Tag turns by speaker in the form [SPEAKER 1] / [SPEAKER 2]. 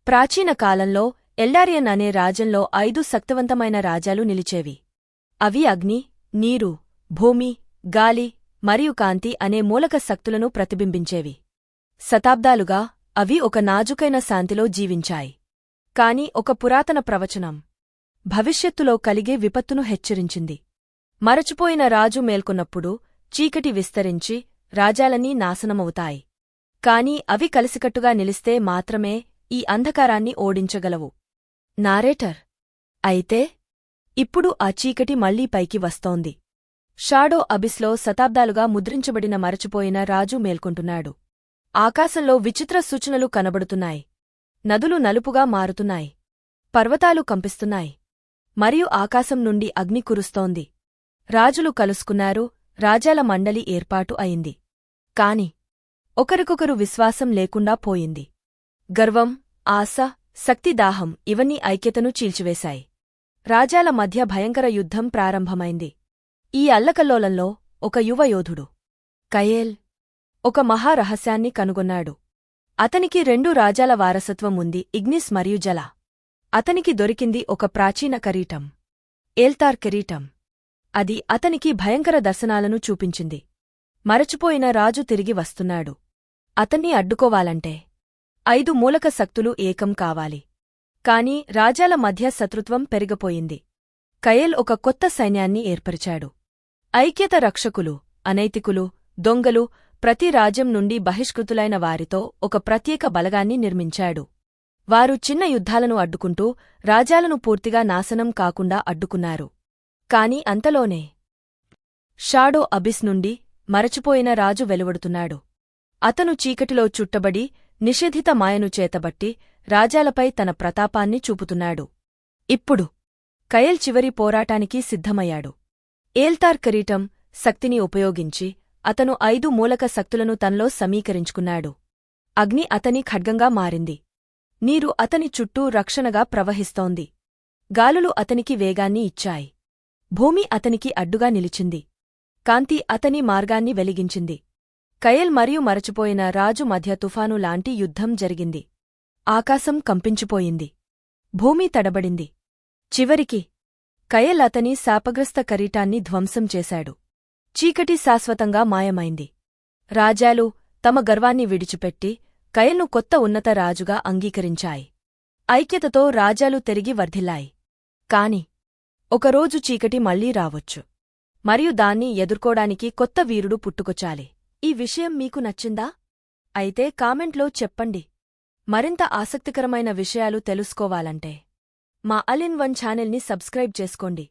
[SPEAKER 1] ప్రాచీన కాలంలో ఎల్డారియన్ అనే రాజ్యంలో 5 శక్తివంతమైన రాజ్యాలు నిలిచేవి. అవి అగ్ని, నీరు, భూమి, గాలి మరియు కాంతి అనే మూలక శక్తులను ప్రతిబింబించేవి. శతాబ్దాలుగా అవి ఒక నాజుకైన శాంతిలో జీవించాయి. కాని ఒక పురాతన ప్రవచనం భవిష్యత్తులో కలిగే విపత్తును హెచ్చరించింది. మరచిపోయిన రాజు మేల్కొన్నప్పుడు చీకటి విస్తరించి రాజ్యాలన్నీ నాశనమవుతాయి. కాని అవి కలిసికట్టుగా నిలిస్తే మాత్రమే ఈ అంధకారాన్ని ఓడించగలవు. నారేటర్: అయితే ఇప్పుడు ఆ చీకటి మళ్లీ పైకి వస్తోంది. షాడో అబిస్లో శతాబ్దాలుగా ముద్రించబడిన మరచిపోయిన రాజు మేల్కొంటున్నాడు. ఆకాశంలో విచిత్ర సూచనలు కనబడుతున్నాయి. నదులు నలుపుగా మారుతున్నాయి. పర్వతాలు కంపిస్తున్నాయి. మరియు ఆకాశం నుండి అగ్ని కురుస్తోంది. రాజులు కలుసుకున్నారు. రాజ్యాల మండలి ఏర్పాటు అయింది. కాని ఒకరికొకరు విశ్వాసం లేకుండా పోయింది. గర్వం, ఆశ, శక్తిదాహం ఇవన్నీ ఐక్యతను చీల్చివేశాయి. రాజ్యాల మధ్య భయంకర యుద్ధం ప్రారంభమైంది. ఈ అల్లకల్లోలంలో ఒక యువ యోధుడు కయేల్ ఒక మహారహస్యాన్ని కనుగొన్నాడు. అతనికి 2 రాజ్యాల వారసత్వం ఉంది, ఇగ్నిస్ మరియు జల. అతనికి దొరికింది ఒక ప్రాచీన కిరీటం, ఏల్తార్ కిరీటం. అది అతనికి భయంకర దర్శనాలను చూపించింది. మరచిపోయిన రాజు తిరిగి వస్తున్నాడు. అతన్ని అడ్డుకోవాలంటే 5 మూలక శక్తులు ఏకం కావాలి. కాని రాజ్యాల మధ్య శత్రుత్వం పెరిగిపోయింది. కయేల్ ఒక కొత్త సైన్యాన్ని ఏర్పరిచాడు. ఐక్యత రక్షకులు, అనైతికులు, దొంగలు, ప్రతి రాజ్యం నుండి బహిష్కృతులైన వారితో ఒక ప్రత్యేక బలగాన్ని నిర్మించాడు. వారు చిన్న యుద్ధాలను అడ్డుకుంటూ రాజ్యాలను పూర్తిగా నాశనం కాకుండా అడ్డుకున్నారు. కాని అంతలోనే షాడో అబిస్ నుండి మరచిపోయిన రాజు వెలువడుతున్నాడు. అతను చీకటిలో చుట్టబడి నిషేధిత మాయను చేతబట్టి రాజ్యాలపై తన ప్రతాపాన్ని చూపుతున్నాడు. ఇప్పుడు కయేల్ చివరి పోరాటానికి సిద్ధమయ్యాడు. ఏల్తార్ కిరీటం శక్తిని ఉపయోగించి అతను 5 మూలక శక్తులను తనలో సమీకరించుకున్నాడు. అగ్ని అతని ఖడ్గంగా మారింది. నీరు అతని చుట్టూ రక్షణగా ప్రవహిస్తోంది. గాలులు అతనికి వేగాన్ని ఇచ్చాయి. భూమి అతనికి అడ్డుగా నిలిచింది. కాంతి అతని మార్గాన్ని వెలిగించింది. కయేల్ మరియు మరచిపోయిన రాజు మధ్య తుఫాను లాంటి యుద్ధం జరిగింది. ఆకాశం కంపించిపోయింది. భూమి తడబడింది. చివరికి కయేల్ అతని శాపగ్రస్త కిరీటాన్ని ధ్వంసం చేశాడు. చీకటి శాశ్వతంగా మాయమైంది. రాజ్యాలు తమ గర్వాన్ని విడిచిపెట్టి కయేల్ను కొత్త ఉన్నత రాజుగా అంగీకరించాయి. ఐక్యతతో రాజ్యాలు తిరిగి వర్ధిల్లాయి. కాని ఒకరోజు చీకటి మళ్లీ రావొచ్చు. మరియు దాన్ని ఎదుర్కోడానికి కొత్త వీరుడు పుట్టుకొచ్చాలి. ఈ విషయం మీకు నచ్చిందా? అయితే కామెంట్లో చెప్పండి. మరింత ఆసక్తికరమైన విషయాలు తెలుసుకోవాలంటే మా ఆల్ ఇన్ వన్ ఛానల్ని సబ్స్క్రైబ్ చేసుకోండి.